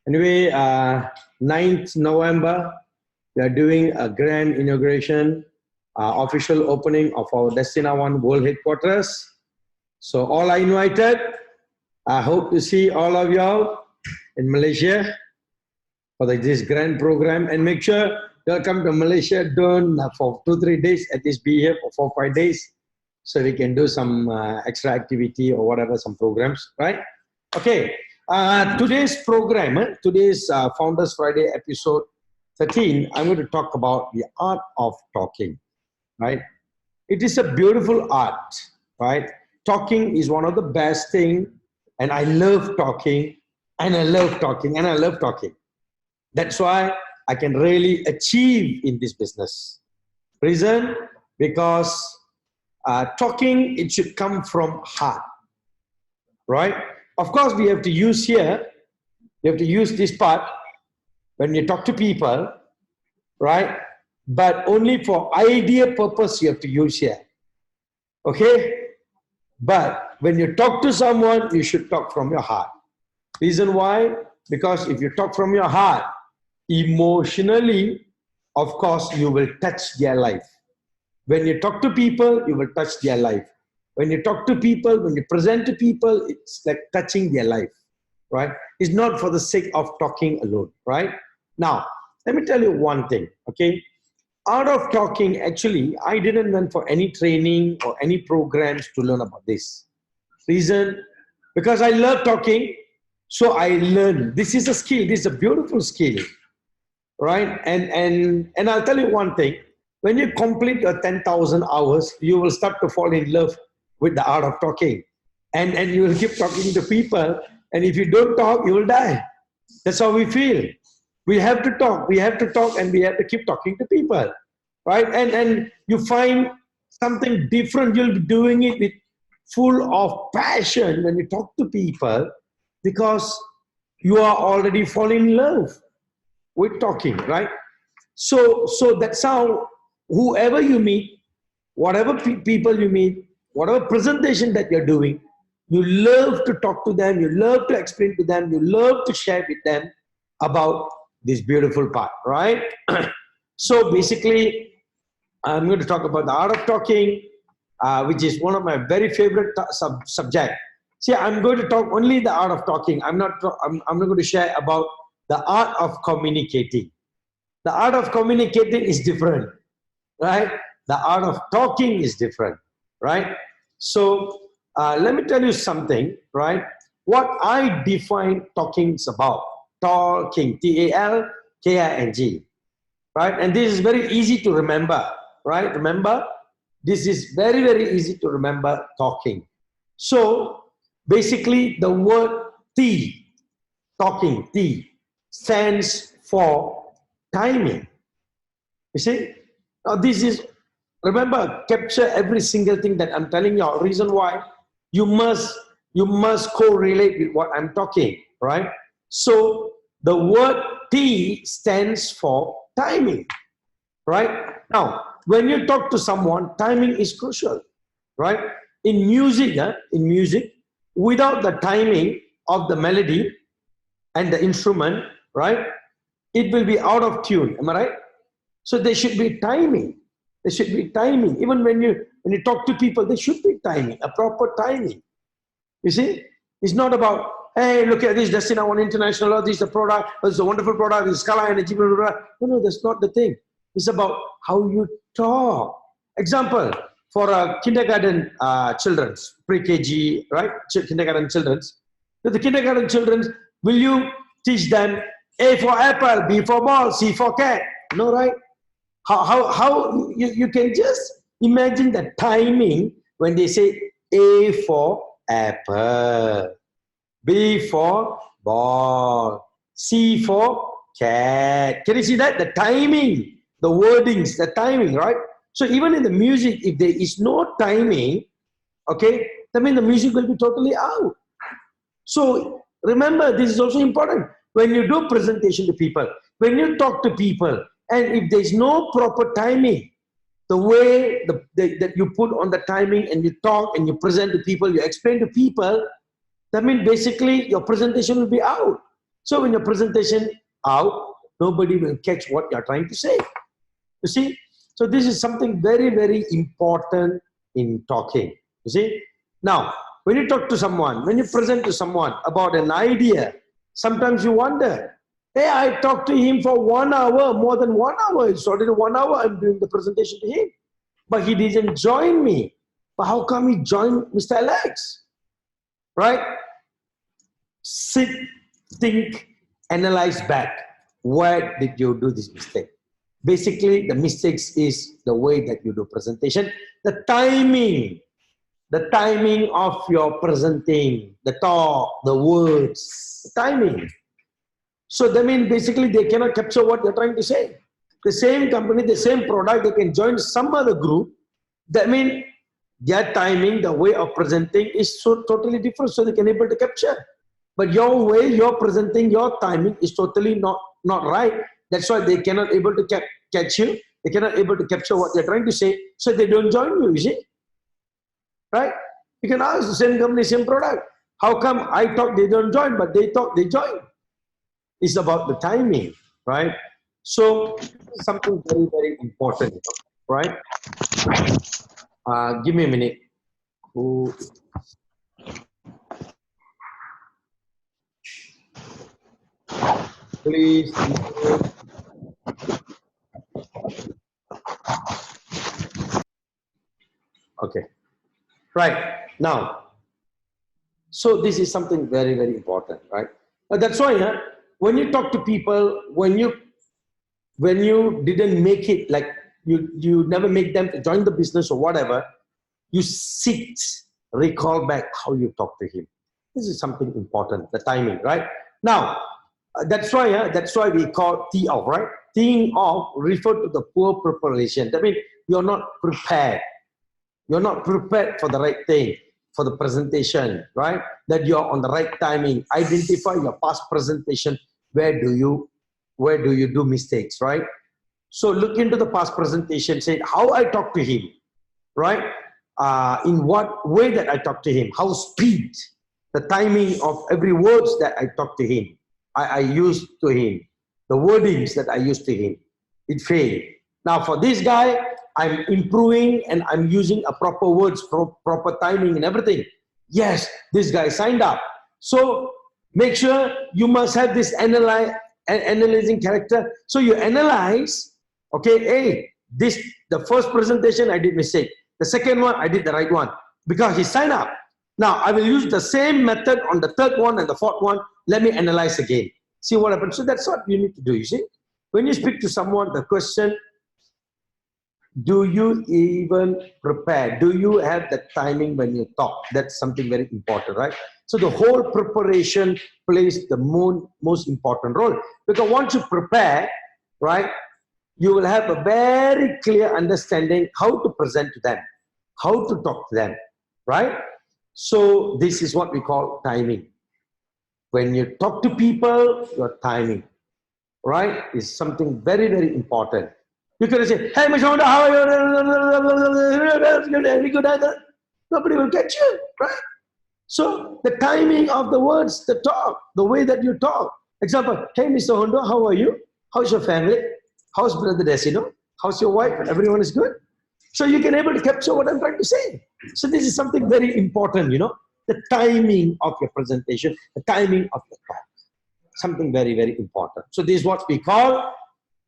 Anyway, 9th November, we are doing a grand inauguration, official opening of our Destina One World Headquarters. So all are invited. I hope to see all of y'all in Malaysia for this grand program. And make sure you'll come to Malaysia, don't for 2-3 days, at least be here for 4-5 days, so we can do some extra activity or whatever, some programs, right? Okay, today's program, today's Founders Friday episode 13, I'm going to talk about the art of talking, right? It is a beautiful art, right? Talking is one of the best things, and I love talking, and I love talking, and I love talking. That's why I can really achieve in this business. Reason? Because talking, it should come from heart, right? Of course, we have to use here, you have to use this part when you talk to people, right? But only for idea purpose you have to use here, okay? But when you talk to someone, you should talk from your heart. Reason why? Because if you talk from your heart, emotionally, of course, you will touch their life. When you talk to people, you will touch their life. When you talk to people, when you present to people, it's like touching their life, right? It's not for the sake of talking alone, right? Now, let me tell you one thing, okay? Art of talking, actually, I didn't learn for any training or any programs to learn about this. Reason? Because I love talking, so I learned. This is a skill, this is a beautiful skill, right? And I'll tell you one thing, when you complete your 10,000 hours, you will start to fall in love with the art of talking. And you will keep talking to people, and if you don't talk, you will die. That's how we feel. We have to talk, and we have to keep talking to people, right? And you find something different, you'll be doing it with full of passion when you talk to people, because you are already falling in love with talking, right? So that's how whoever you meet, whatever people you meet, whatever presentation that you're doing, you love to talk to them, you love to explain to them, you love to share with them about this beautiful part, right? So basically, I'm going to talk about the art of talking, which is one of my very favorite subject. See, I'm going to talk only the art of talking. I'm not going to share about the art of communicating. The art of communicating is different, right? The art of talking is different, right? So let me tell you something, right? What I define talking is about. Talking, Talking, right? And this is very easy to remember, right? Remember, this is very, very easy to remember, talking. So basically the word T, talking, T, stands for timing. You see? Now this is, remember, capture every single thing that I'm telling you. Reason why? You must correlate with what I'm talking, right? So the word T stands for timing, right? Now, when you talk to someone, timing is crucial, right? In music, without the timing of the melody and the instrument, right, it will be out of tune. Am I right? So there should be timing. There should be timing. Even when you talk to people, there should be timing, a proper timing. You see, it's not about, hey, look at this Destina One International, this is a product, this is a wonderful product, this is Scala Energy, blah, blah, blah. No, that's not the thing. It's about how you talk. Example, for kindergarten children's, pre-KG, right? Kindergarten children's. To the kindergarten children's, will you teach them A for apple, B for ball, C for cat? No, right? How you can just imagine the timing when they say A for apple, B for ball, C for cat. Can you see that? The timing, the wordings, the timing, right? So even in the music, if there is no timing, okay, that means the music will be totally out. So remember, this is also important. When you do presentation to people, when you talk to people, and if there is no proper timing, the way that you put on the timing and you talk and you present to people, you explain to people, that means basically your presentation will be out. So when your presentation out, nobody will catch what you're trying to say. You see? So this is something very, very important in talking. You see? Now, when you talk to someone, when you present to someone about an idea, sometimes you wonder, hey, I talked to him for 1 hour, more than 1 hour. It's already 1 hour I'm doing the presentation to him. But he didn't join me. But how come he joined Mr. Alex? Right? Sit, think, analyze back. Where did you do this mistake? Basically, the mistakes is the way that you do presentation, the timing of your presenting, the talk, the words, the timing. So that means basically they cannot capture what they're trying to say. The same company, the same product, they can join some other group. That means their timing, the way of presenting is so totally different, so they can able to capture. But your way, your presenting, your timing is totally not right. That's why they cannot able to catch you. They cannot able to capture what they're trying to say, so they don't join you, you see. Right? You can ask the same company, same product. How come I talk, they don't join, but they talk, they join? It's about the timing, right? So something very, very important, right? Give me a minute. Please. Okay. Right. Now, so this is something very, very important, right? That's why when you talk to people, when you didn't make it, like you never make them to join the business or whatever, you sit, recall back how you talk to him. This is something important, the timing, right? Now, that's why we call tee off, right? Teeing off refer to the poor preparation. That means you're not prepared. You're not prepared for the right thing, for the presentation, right? That you're on the right timing. Identify your past presentation. Where do you do mistakes, right? So look into the past presentation, say how I talk to him, right? In what way that I talk to him, how speed, the timing of every words that I talk to him, I use to him, the wordings that I use to him, it failed. Now for this guy, I'm improving and I'm using a proper words, proper timing and everything. Yes, this guy signed up. So make sure you must have this analyzing character. So you analyze, okay, hey, the first presentation I did mistake. The second one, I did the right one because he signed up. Now, I will use the same method on the third one and the fourth one. Let me analyze again. See what happens. So that's what you need to do, you see. When you speak to someone, the question, do you even prepare? Do you have the timing when you talk? That's something very important, right? So the whole preparation plays the most important role. Because once you prepare, right, you will have a very clear understanding how to present to them, how to talk to them, right? So this is what we call timing. When you talk to people, your timing, right, is something very, very important. You can say, hey, Mr. Honda, how are you? Very good. Nobody will catch you, right? So the timing of the words, the talk, the way that you talk. Example, hey, Mr. Honda, how are you? How's your family? How's Brother Desino? How's your wife? Everyone is good? So you can able to capture what I'm trying to say. So this is something very important, the timing of your presentation, the timing of your talk. Something very, very important. So this is what we call,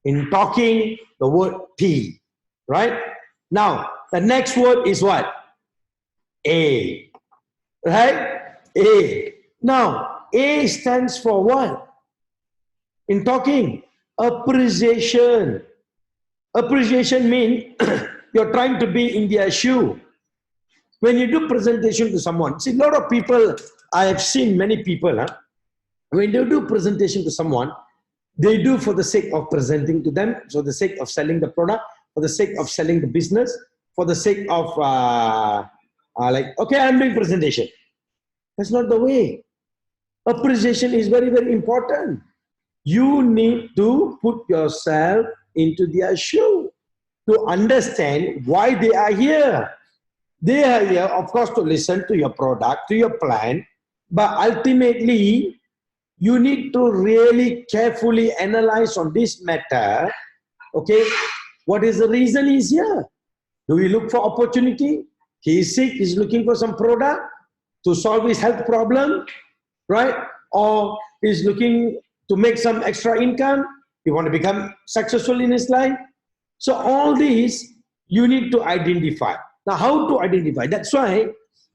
in talking, the word T, right? Now, the next word is what? A, right? A. Now, A stands for what? In talking, appreciation. Appreciation means you're trying to be in their shoe. When you do presentation to someone, see, a lot of people, I have seen many people, when they do presentation to someone, they do for the sake of presenting to them, for the sake of selling the product, for the sake of selling the business, for the sake of like, okay, I'm doing presentation. That's not the way. Appreciation is very, very important. You need to put yourself into their shoe to understand why they are here. They are here, of course, to listen to your product, to your plan, but ultimately, you need to really carefully analyze on this matter. Okay, what is the reason he's here? Do we look for opportunity? He is sick, he's looking for some product to solve his health problem, right? Or he's looking to make some extra income. He want to become successful in his life. So all these you need to identify. Now, how to identify? That's why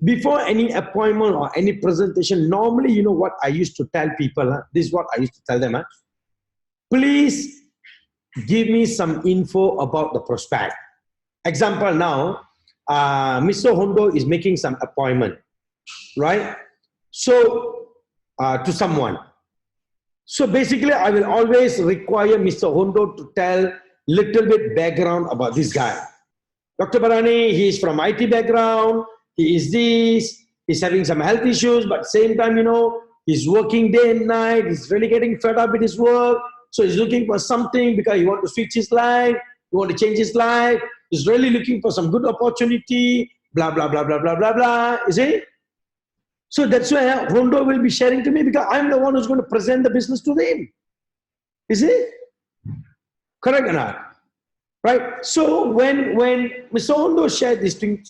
before any appointment or any presentation, normally, you know what I used to tell people, this is what I used to tell them, please give me some info about the prospect. Example now, Mr. Hondo is making some appointment, right? So, to someone. So basically, I will always require Mr. Hondo to tell little bit background about this guy. Dr. Barani, he is from IT background, he is this, he's having some health issues, but same time, you know, he's working day and night, he's really getting fed up with his work, so he's looking for something because he wants to switch his life, he wants to change his life, he's really looking for some good opportunity, blah, blah, blah, blah, blah, blah, blah, you see? So that's why Hondo will be sharing to me because I'm the one who's going to present the business to him. You see? Correct or not? Right? So when Mr. Hondo shared this thing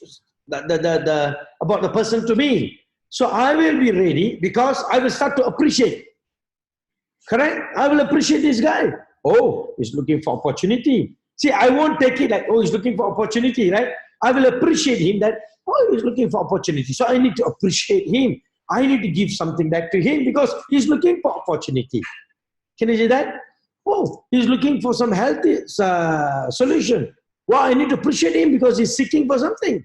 about the person to me, so I will be ready because I will start to appreciate. Correct? I will appreciate this guy. Oh, he's looking for opportunity. See, I won't take it like, oh, he's looking for opportunity, right? I will appreciate him that, oh, he's looking for opportunity. So I need to appreciate him. I need to give something back to him because he's looking for opportunity. Can you see that? Oh, he's looking for some healthy solution. Well, I need to appreciate him because he's seeking for something.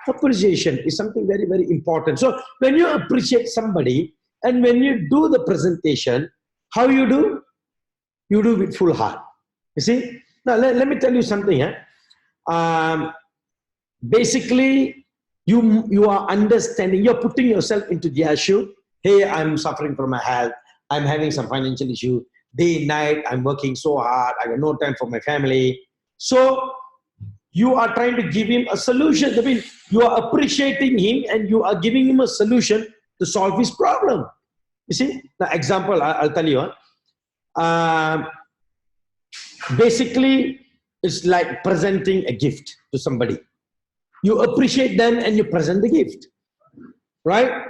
Appreciation is something very, very important. So when you appreciate somebody and when you do the presentation, how you do? You do with full heart. You see? Now, let me tell you something. Basically, you are understanding, you're putting yourself into their shoe. Hey, I'm suffering from my health. I'm having some financial issue. Day and night, I'm working so hard. I got no time for my family. So you are trying to give him a solution. I mean, you are appreciating him and you are giving him a solution to solve his problem. You see? Now, example, I'll tell you. Basically, it's like presenting a gift to somebody. You appreciate them and you present the gift. Right?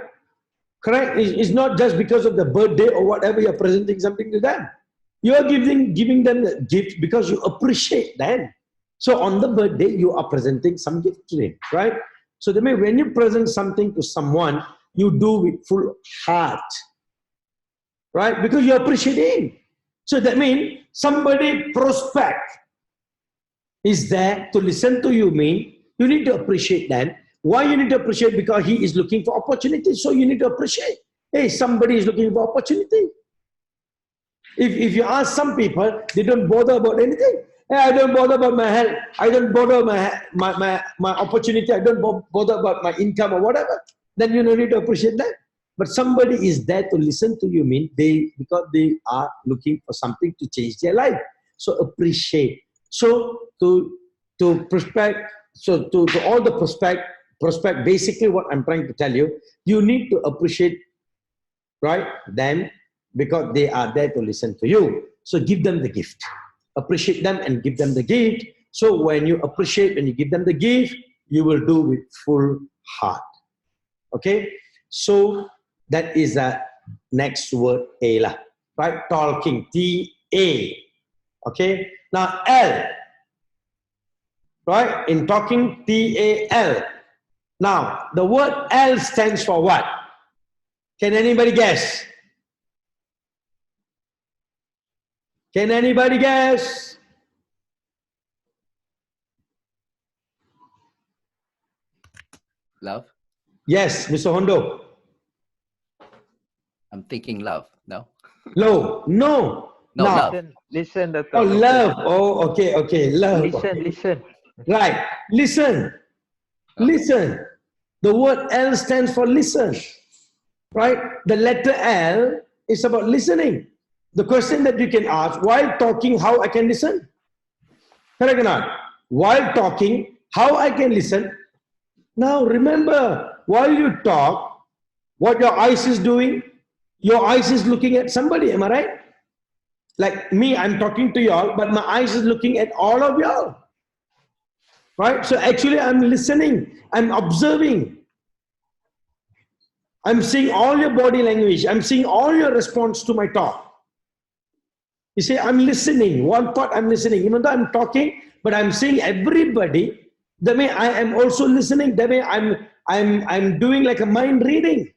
Correct? It's not just because of the birthday or whatever you're presenting something to them. You're giving them the gift because you appreciate them. So on the birthday, you are presenting some gift to them, right? So that means when you present something to someone, you do with full heart, right? Because you appreciate him. So that means somebody prospect is there to listen to you, mean you need to appreciate them. Why you need to appreciate? Because he is looking for opportunity. So you need to appreciate. Hey, somebody is looking for opportunity. If you ask some people, they don't bother about anything. Hey, I don't bother about my health. I don't bother my opportunity. I don't bother about my income or whatever. Then you don't need to appreciate that. But somebody is there to listen to you, because they are looking for something to change their life. So appreciate. So to prospect. So to all the prospect, basically what I'm trying to tell you, you need to appreciate, right, them because they are there to listen to you. So give them the gift. Appreciate them and give them the gift. So when you appreciate and you give them the gift, you will do with full heart. Okay? So that is the next word, A lah. Right? Talking, T-A. Okay? Now L. Right? In talking, T-A-L. Now, the word L stands for what? Can anybody guess? Can anybody guess? Love? Yes, Mr. Hondo. I'm thinking love. No? Low. No. No, now. love. Listen, Dato. Oh, love. Oh, okay. Love. Listen. Right. Listen. Listen. The word L stands for listen. Right? The letter L is about listening. The question that you can ask, while talking, how I can listen? Correct or not? While talking, how I can listen? Now remember, while you talk, what your eyes is doing? Your eyes is looking at somebody, am I right? Like me, I'm talking to y'all, but my eyes is looking at all of y'all. Right? So actually I'm listening, I'm observing. I'm seeing all your body language. I'm seeing all your response to my talk. You see, I'm listening. One part I'm listening. Even though I'm talking, but I'm seeing everybody. That way I am also listening. That way I'm doing like a mind reading.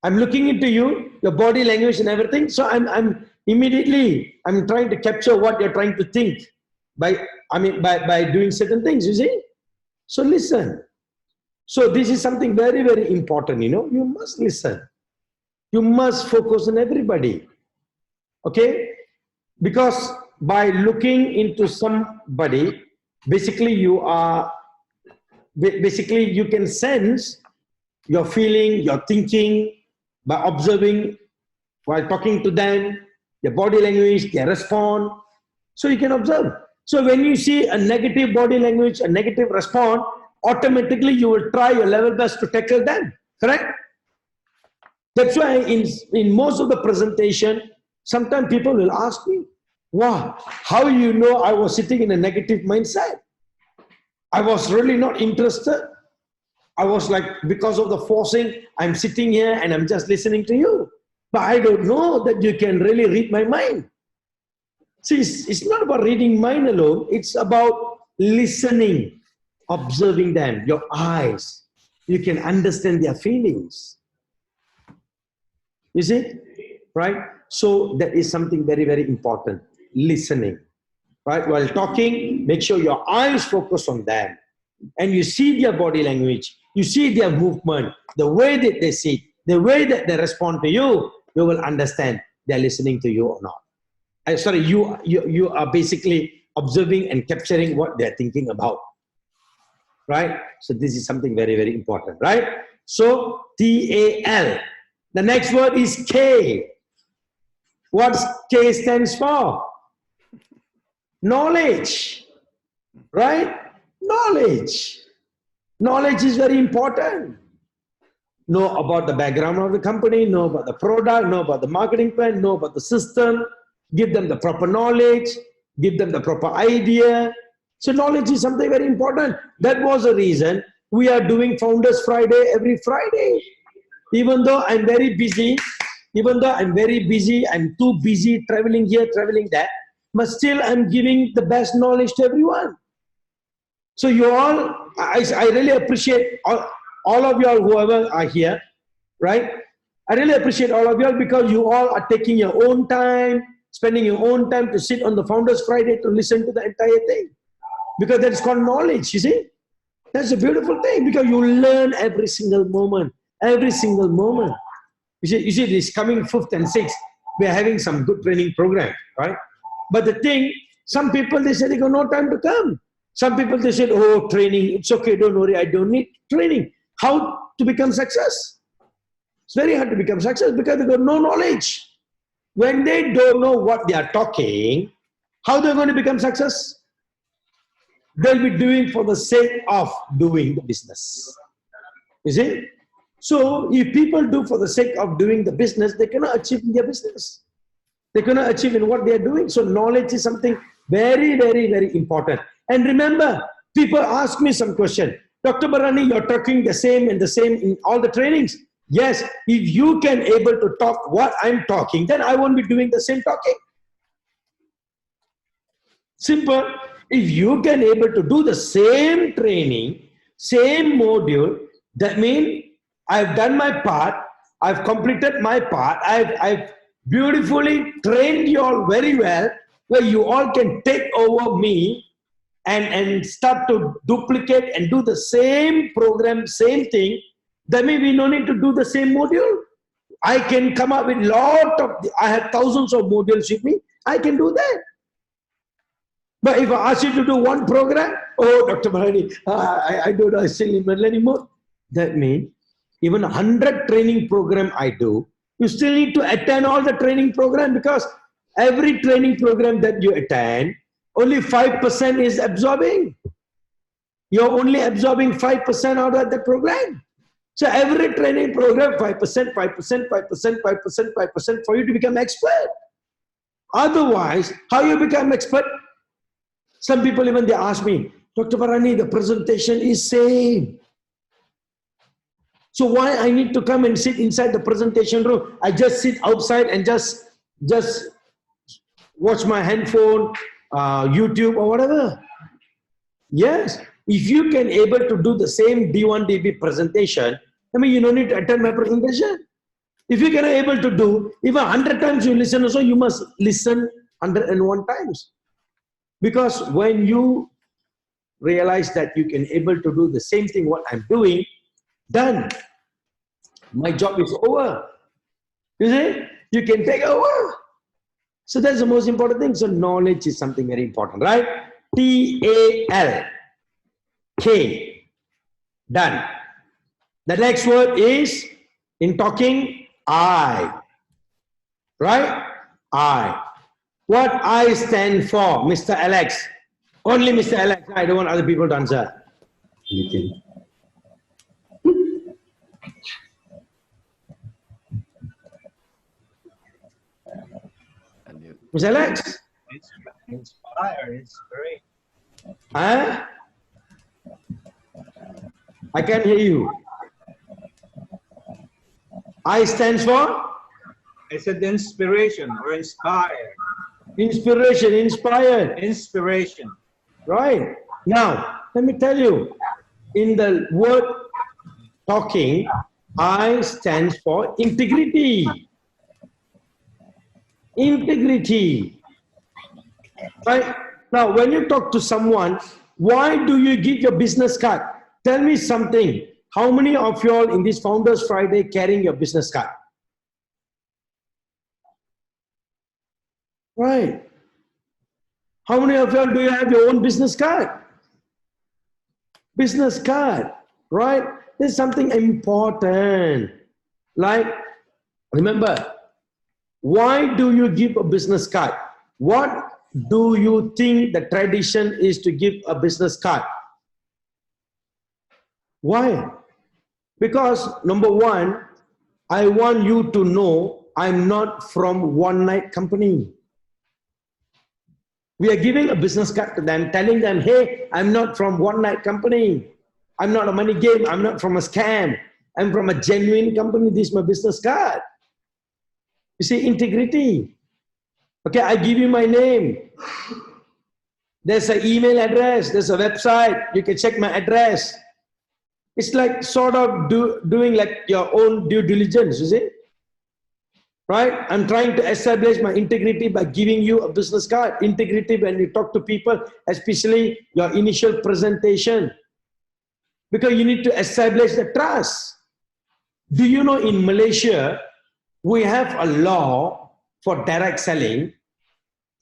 I'm looking into you, your body language and everything. So I'm immediately trying to capture what you're trying to think by doing certain things, you see. So listen. So this is something very, very important, you know. You must listen. You must focus on everybody. Okay? Because by looking into somebody, basically you can sense your feeling, your thinking by observing while talking to them, their body language, their response. So you can observe. So when you see a negative body language, a negative response, automatically you will try your level best to tackle them. Correct? That's why in most of the presentation, sometimes people will ask me, wow, how you know I was sitting in a negative mindset? I was really not interested. I was like, because of the forcing, I'm sitting here and I'm just listening to you. But I don't know that you can really read my mind. See, it's not about reading mind alone. It's about listening, observing them, your eyes. You can understand their feelings. You see? Right? So that is something very, very important. Listening. Right? While talking, make sure your eyes focus on them. And you see their body language. You see their movement. The way that they sit. The way that they respond to you. You will understand they're listening to you or not. Sorry, you are basically observing and capturing what they're thinking about. Right? So this is something very, very important. Right? So TAL. The next word is K. What K stands for? Knowledge. Right? Knowledge. Knowledge is very important. Know about the background of the company, know about the product, know about the marketing plan, know about the system, give them the proper knowledge, give them the proper idea. So knowledge is something very important. That was the reason we are doing Founders Friday every Friday. Even though I'm very busy, I'm too busy traveling here, traveling there, but still I'm giving the best knowledge to everyone. So you all, I really appreciate all of you all, whoever are here, right? I really appreciate all of you all because you all are taking your own time, spending your own time to sit on the Founders Friday to listen to the entire thing. Because that is called knowledge, you see? That's a beautiful thing because you learn every single moment. Every single moment. You see this coming 5th and 6th, we are having some good training program, right? But the thing, some people, they said they got no time to come. Some people, they said, oh, training, it's okay, don't worry, I don't need training. How to become success? It's very hard to become success because they got no knowledge. When they don't know what they are talking, how they're going to become success? They'll be doing for the sake of doing the business. You see? So if people do for the sake of doing the business, they cannot achieve in their business. They cannot achieve in what they are doing. So knowledge is something very, very, very important. And remember, people ask me some question. Dr. Barani, you're talking the same in all the trainings. Yes, if you can able to talk what I'm talking, then I won't be doing the same talking. Simple. If you can able to do the same training, same module, that means I've done my part, I've completed my part, I've beautifully trained you all very well, where you all can take over me and start to duplicate and do the same program, same thing. That means we don't need to do the same module. I can come up with I have thousands of modules with me, I can do that. But if I ask you to do one program, oh, Dr. Barani, I don't know, I still in millennium mode. That means even 100 training program I do, you still need to attend all the training program because every training program that you attend, only 5% is absorbing. You're only absorbing 5% out of the program. So every training program, 5%, 5%, 5%, 5%, 5% for you to become expert. Otherwise, how you become expert? Some people even they ask me, Dr. Barani, the presentation is same. So why I need to come and sit inside the presentation room? I just sit outside and just watch my handphone, YouTube or whatever. Yes, if you can able to do the same D1, DB presentation, I mean, you don't need to attend my presentation. If you can able to do, even 100 times you listen also, you must listen 101 times. Because when you realize that you can able to do the same thing what I'm doing, done. My job is over. You see, you can take over. So that's the most important thing. So knowledge is something very important, right? Talk. Done. The next word is, in talking, I. Right? I. What I stand for, Mr. Alex? Only Mr. Alex. I don't want other people to answer. Anything. Mr. Alex? Inspire, inspiration. Huh? I can't hear you. I stands for? I said inspiration or inspire. Inspiration, inspired. Inspiration. Right. Now, let me tell you, in the word talking, I stands for integrity. Integrity. Right? Now, when you talk to someone, why do you give your business card? Tell me something. How many of you all in this Founders Friday carrying your business card? Right. How many of you all do you have your own business card? Business card, right? There's something important. Like, remember, why do you give a business card? What do you think the tradition is to give a business card? Why? Because number one, I want you to know I'm not from one night company. We are giving a business card to them, telling them, hey, I'm not from one night company. I'm not a money game. I'm not from a scam. I'm from a genuine company. This is my business card. You see, integrity. Okay, I give you my name. There's an email address. There's a website. You can check my address. It's like sort of doing like your own due diligence, you see? Right? I'm trying to establish my integrity by giving you a business card. Integrity when you talk to people, especially your initial presentation. Because you need to establish the trust. Do you know in Malaysia, we have a law for direct selling.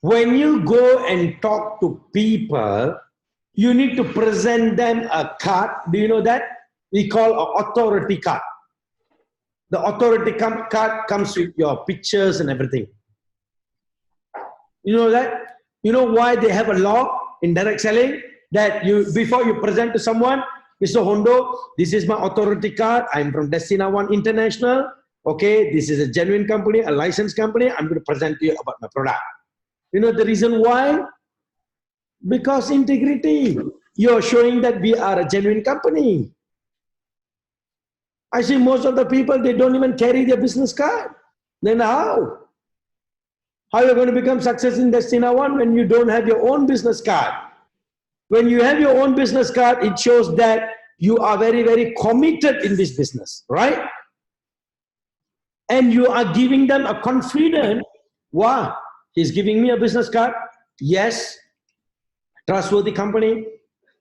When you go and talk to people, you need to present them a card. Do you know that? We call an authority card. The authority card comes with your pictures and everything. You know that? You know why they have a law in direct selling? That you, before you present to someone, Mr. Hondo, this is my authority card. I'm from Destina One International. Okay, this is a genuine company, a licensed company. I'm going to present to you about my product. You know the reason why? Because integrity. You're showing that we are a genuine company. I see most of the people, they don't even carry their business card. Then how? How are you going to become success in Destina One when you don't have your own business card? When you have your own business card, it shows that you are very, very committed in this business, right? And you are giving them a confidence. Wow, he's giving me a business card. Yes, trustworthy company.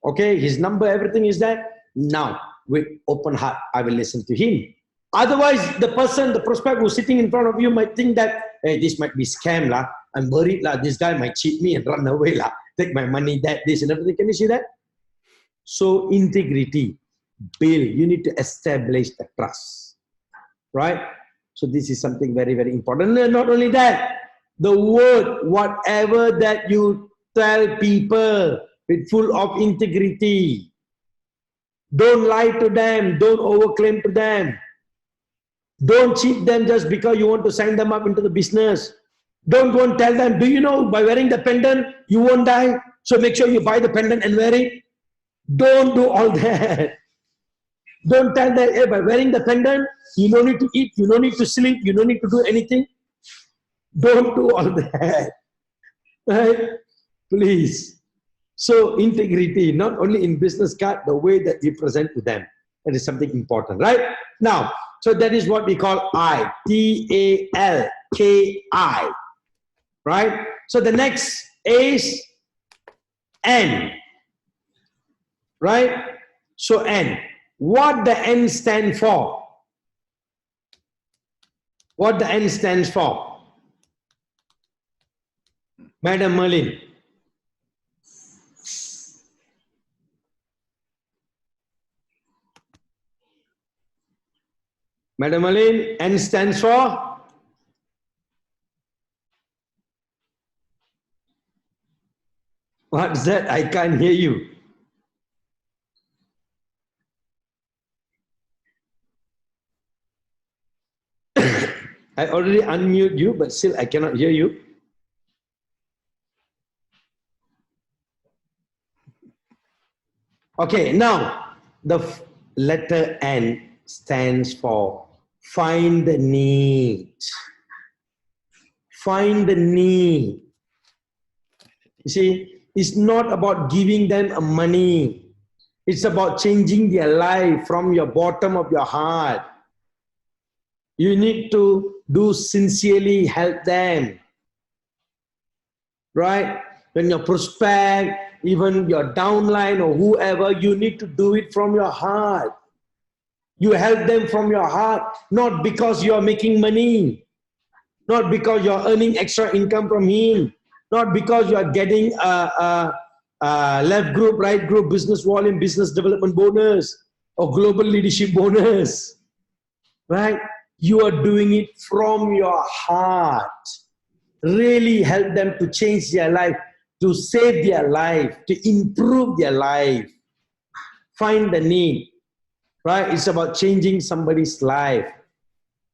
Okay, his number, everything is there. Now, with open heart, I will listen to him. Otherwise, the person, the prospect who's sitting in front of you might think that, hey, this might be scam lah. I'm worried lah. This guy might cheat me and run away lah. Take my money, that, this, and everything. Can you see that? So integrity, build. You need to establish the trust, right? So this is something very, very important. And not only that, the word, whatever that you tell people with full of integrity, Don't lie to them. Don't overclaim to them. Don't cheat them just because you want to sign them up into the business. Don't go and tell them, do you know by wearing the pendant, you won't die? So make sure you buy the pendant and wear it. Don't do all that. Don't tell them, hey, by wearing the pendant, you don't need to eat, you don't need to sleep, you don't need to do anything. Don't do all that. Right? Please. So integrity, not only in business card, the way that we present to them. That is something important, right? Now, so that is what we call I, T-A-L-K-I, right? So the next is N, right? So N. What the N stand for? What the N stands for? Madam Merlin. Madam Merlin, N stands for? What's that? I can't hear you. I already unmute you, but still I cannot hear you. Okay, now the letter N stands for find the need. Find the need. You see, it's not about giving them a money. It's about changing their life from your bottom of your heart. You need to do sincerely help them. Right? When you prospect, even your downline or whoever, you need to do it from your heart. You help them from your heart, not because you are making money, not because you are earning extra income from him, not because you are getting a left group, right group, business volume, business development bonus, or global leadership bonus. Right? You are doing it from your heart. Really help them to change their life, to save their life, to improve their life. Find the need, right? It's about changing somebody's life,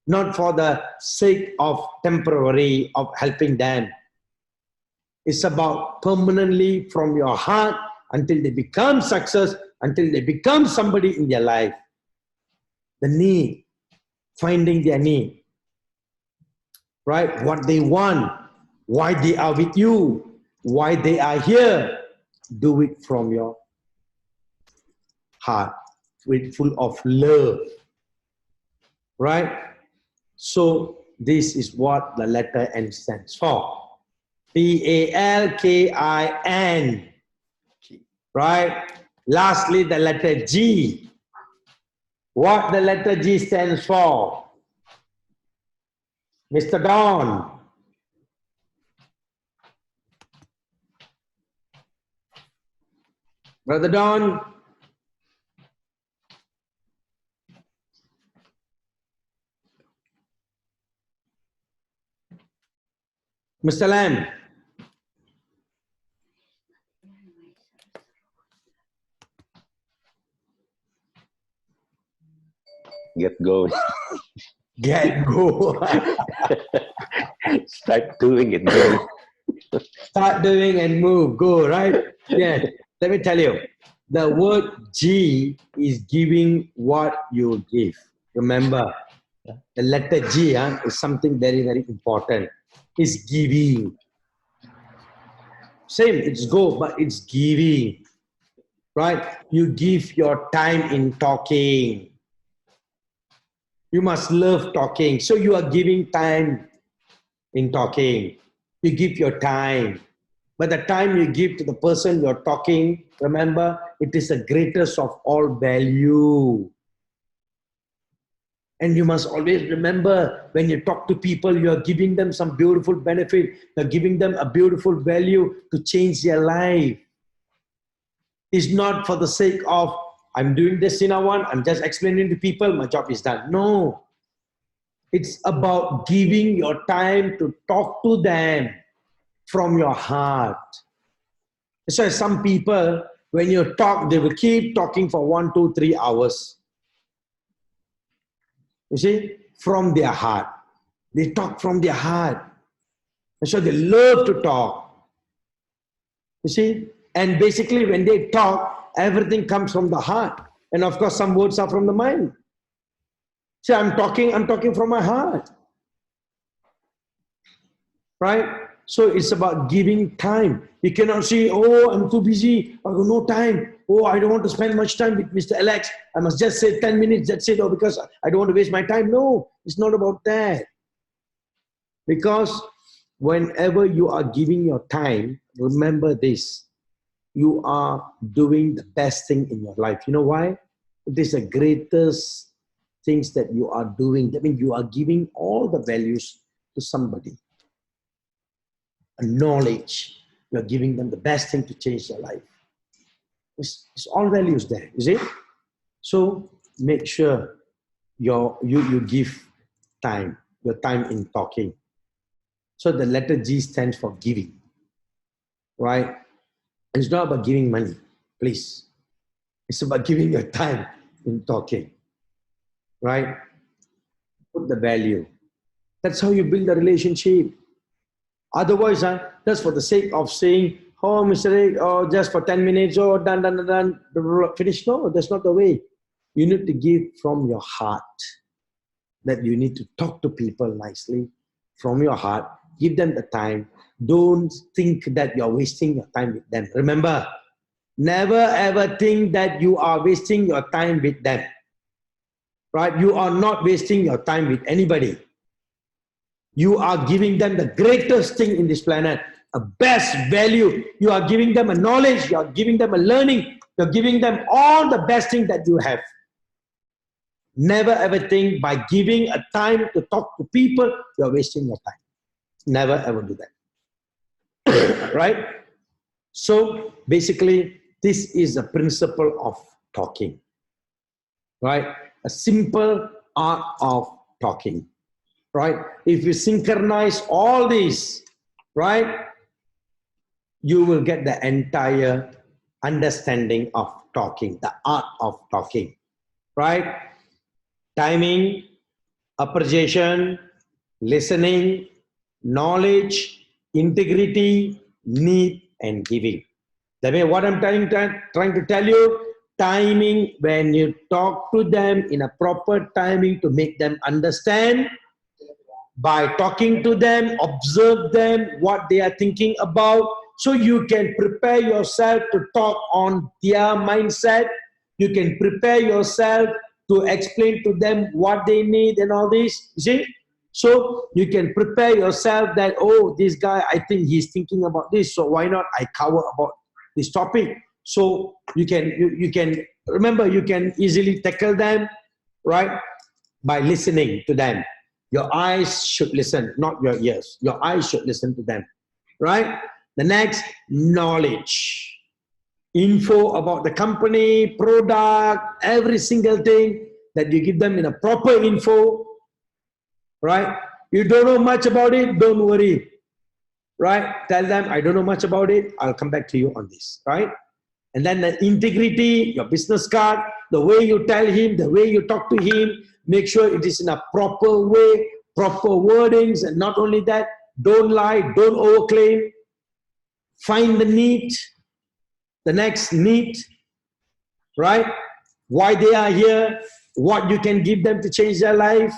not for the sake of temporary, of helping them. It's about permanently from your heart until they become success, until they become somebody in their life. The need, finding their need, right? What they want, why they are with you, why they are here. Do it from your heart, with full of love, right? So this is what the letter N stands for. P-A-L-K-I-N, right? Lastly, the letter G. What the letter G stands for? Mr. Don. Brother Don. Mr. Lam. Get going. Get go. Start doing it. Go. Start doing and move. Go, right? Yeah. Let me tell you. The word G is giving what you give. Remember, the letter G is something very, very important. It's giving. Same, it's go, but it's giving. Right? You give your time in talking. You must love talking. So you are giving time in talking. You give your time. But the time you give to the person you're talking, remember, it is the greatest of all value. And you must always remember, when you talk to people, you're giving them some beautiful benefit. You're giving them a beautiful value to change their life. It's not for the sake of, I'm doing this in one, I'm just explaining to people, my job is done. No. It's about giving your time to talk to them from your heart. So some people, when you talk, they will keep talking for 1, 2, 3 hours. You see, from their heart. They talk from their heart. And so they love to talk. You see, and basically when they talk, everything comes from the heart. And of course, some words are from the mind. See, I'm talking from my heart. Right? So it's about giving time. You cannot say, oh, I'm too busy. I've got no time. Oh, I don't want to spend much time with Mr. Alex. I must just say 10 minutes, that's it. Or because I don't want to waste my time. No, it's not about that. Because whenever you are giving your time, remember this. You are doing the best thing in your life. You know why? It is the greatest things that you are doing. That means you are giving all the values to somebody. A knowledge. You are giving them the best thing to change their life. It's all values there, is it? So make sure you give time, your time in talking. So the letter G stands for giving, right? It's not about giving money, please. It's about giving your time in talking, right? Put the value. That's how you build a relationship. Otherwise, just for the sake of saying, oh, Mr. A, oh, just for 10 minutes, oh, done, finish. No, that's not the way. You need to give from your heart. That you need to talk to people nicely from your heart. Give them the time. Don't think that you're wasting your time with them. Remember, never ever think that you are wasting your time with them. Right? You are not wasting your time with anybody. You are giving them the greatest thing in this planet, a best value. You are giving them a knowledge. You are giving them a learning. You're giving them all the best thing that you have. Never ever think by giving a time to talk to people, you're wasting your time. Never ever do that. Right? So basically, this is the principle of talking. Right? A simple art of talking. Right? If you synchronize all these, right, you will get the entire understanding of talking, the art of talking. Right? Timing, appreciation, listening, knowledge, integrity, need, and giving. That means what I'm trying to tell you, timing, when you talk to them in a proper timing to make them understand, by talking to them, observe them, what they are thinking about, so you can prepare yourself to talk on their mindset. You can prepare yourself to explain to them what they need and all this. You see? So you can prepare yourself that, oh, this guy, I think he's thinking about this, so why not I cover about this topic? So you can remember, you can easily tackle them, right, by listening to them. Your eyes should listen, not your ears. Your eyes should listen to them, right? The next, knowledge. Info about the company, product, every single thing that you give them in a proper info, right? You don't know much about it, don't worry, right? Tell them, I don't know much about it, I'll come back to you on this, right? And then the integrity, your business card, the way you tell him, the way you talk to him, make sure it is in a proper way, proper wordings, and not only that, don't lie, don't overclaim. Find the need, the next need, right? Why they are here, what you can give them to change their life.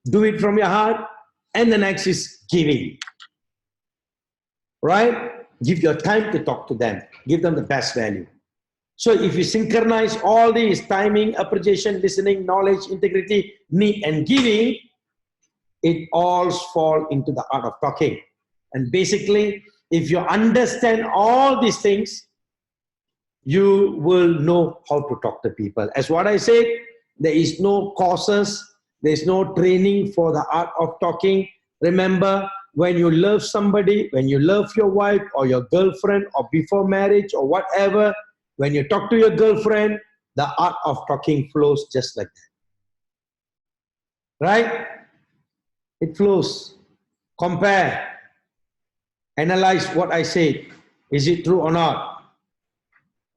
Do it from your heart. And the next is giving, right? Give your time to talk to them. Give them the best value. So if you synchronize all these, timing, appreciation, listening, knowledge, integrity, need, and giving, it all falls into the art of talking. And basically, if you understand all these things, you will know how to talk to people. As what I said, there is no courses, there is no training for the art of talking. Remember, when you love somebody, when you love your wife or your girlfriend or before marriage or whatever, when you talk to your girlfriend, the art of talking flows just like that. Right? It flows. Compare. Analyze what I said. Is it true or not?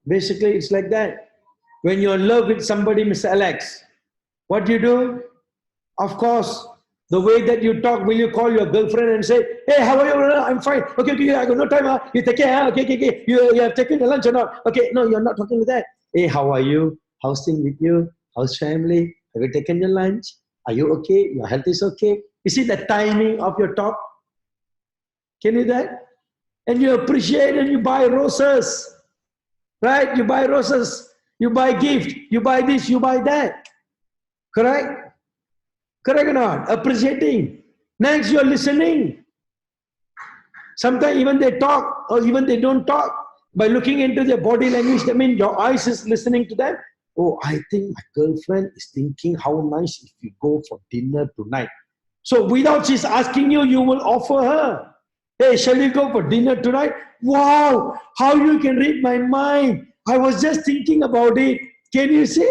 Basically, it's like that. When you're in love with somebody, Mr. Alex, what do you do? Of course, the way that you talk, will you call your girlfriend and say, hey, how are you? I'm fine. Okay, okay, I got no time. Huh? You take care. Huh? Okay, okay, okay. You have taken the lunch or not? Okay, no, you're not talking with that. Hey, how are you? How's things with you? How's family? Have you taken your lunch? Are you okay? Your health is okay? You see the timing of your talk? Can you do that? And you appreciate and you buy roses. Right? You buy roses. You buy gift. You buy this. You buy that. Correct? Correct or not? Appreciating. Next, you're listening. Sometimes even they talk or even they don't talk. By looking into their body language, that means your eyes is listening to them. Oh, I think my girlfriend is thinking how nice if we go for dinner tonight. So without she's asking you, you will offer her. Hey, shall we go for dinner tonight? Wow, how you can read my mind. I was just thinking about it. Can you see?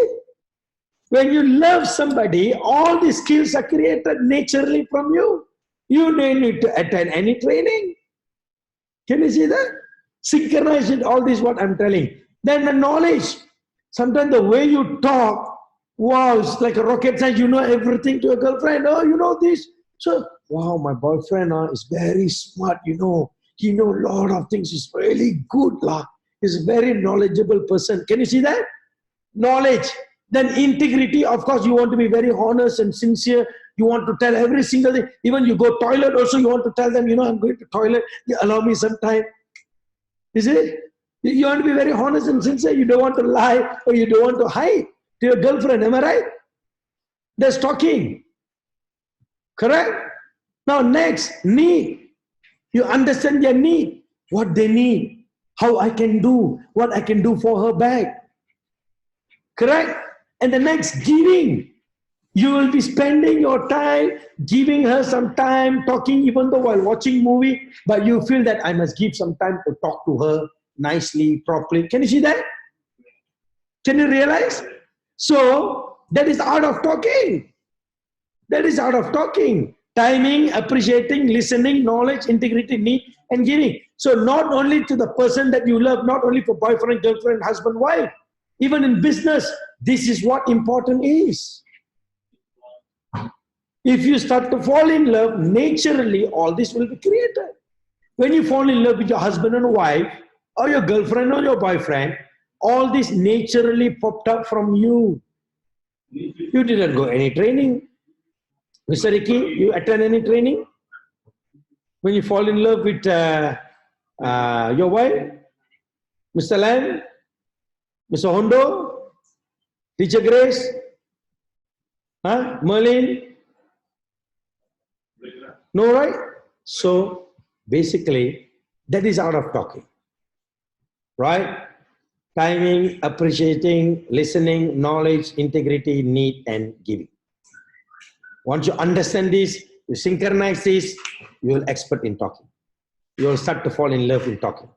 When you love somebody, all the skills are created naturally from you. You don't need to attend any training. Can you see that? Synchronize it, all this what I'm telling. Then the knowledge. Sometimes the way you talk, wow, it's like a rocket science. You know everything to a girlfriend. Oh, you know this. So, wow, my boyfriend is very smart, you know. He knows a lot of things. He's really good. He's a very knowledgeable person. Can you see that? Knowledge. Then integrity, of course, you want to be very honest and sincere. You want to tell every single thing. Even you go toilet also, you want to tell them, you know, I'm going to toilet. You allow me some time. Is it? You want to be very honest and sincere. You don't want to lie or you don't want to hide to your girlfriend. Am I right? That's talking. Correct? Now next, need. You understand their need. What they need. How I can do. What I can do for her back. Correct? And the next, giving. You will be spending your time, giving her some time, talking even though while watching movie, but you feel that I must give some time to talk to her nicely, properly. Can you see that? Can you realize? So, that is art of talking. That is art of talking. Timing, appreciating, listening, knowledge, integrity, need, and giving. So, not only to the person that you love, not only for boyfriend, girlfriend, husband, wife, even in business, this is what important is. If you start to fall in love, naturally, all this will be created. When you fall in love with your husband and wife, or your girlfriend or your boyfriend, all this naturally popped up from you. You didn't go any training. Mr. Ricky, you attend any training? When you fall in love with your wife? Mr. Lam? Mr. Hondo? Teacher Grace? Merlin? No, right? So, basically, that is art of talking. Right? Timing, appreciating, listening, knowledge, integrity, need, and giving. Once you understand this, you synchronize this, you will expert in talking. You will start to fall in love in talking.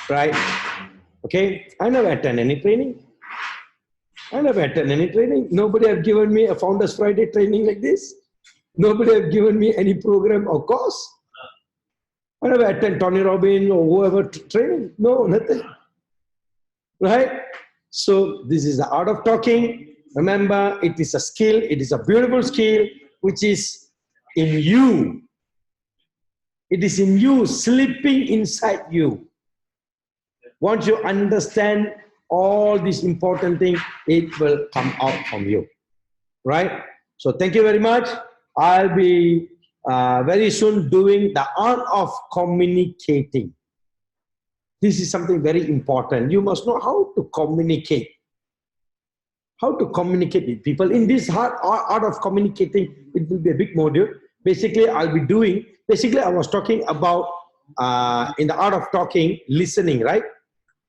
Right? Okay? I never attend any training. Nobody have given me a Founders Friday training like this. Nobody have given me any program or course. I never attend Tony Robbins or whoever training. No, nothing. Right? So this is the art of talking. Remember, it is a skill. It is a beautiful skill which is in you. It is in you, sleeping inside you. Once you understand all these important things, it will come out from you. Right? So thank you very much. I'll be very soon doing the art of communicating. This is something very important. You must know how to communicate. How to communicate with people. In this art of communicating, it will be a big module. Basically, I'll be doing, I was talking about, in the art of talking, listening, right?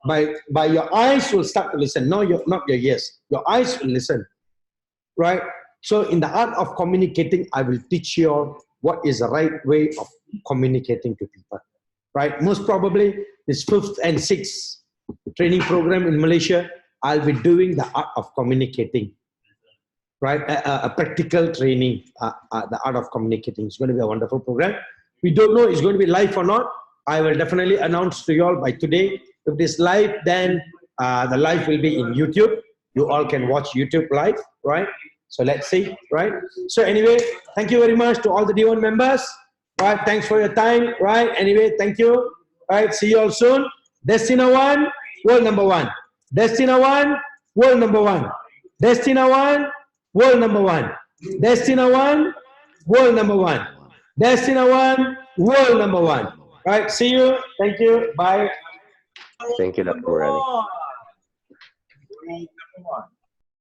By your eyes will start to listen. No, not your ears. Your eyes will listen, right? So in the art of communicating, I will teach you all what is the right way of communicating to people, right? Most probably this 5th and 6th training program in Malaysia, I'll be doing the art of communicating, right? A practical training, the art of communicating. It's going to be a wonderful program. We don't know it's going to be live or not. I will definitely announce to you all by today If it is live, then the live will be in YouTube. You all can watch YouTube live, right? So let's see, right? So anyway, thank you very much to all the D1 members. Right, thanks for your time, right? Anyway, thank you. Right, see you all soon. Destina 1, world number 1. Destina 1, world number 1. Destina 1, world number 1. Destina 1, world number 1. Destina 1, world number 1. Right, see you. Thank you. Bye. Thank you, Dr. Barani. World number one.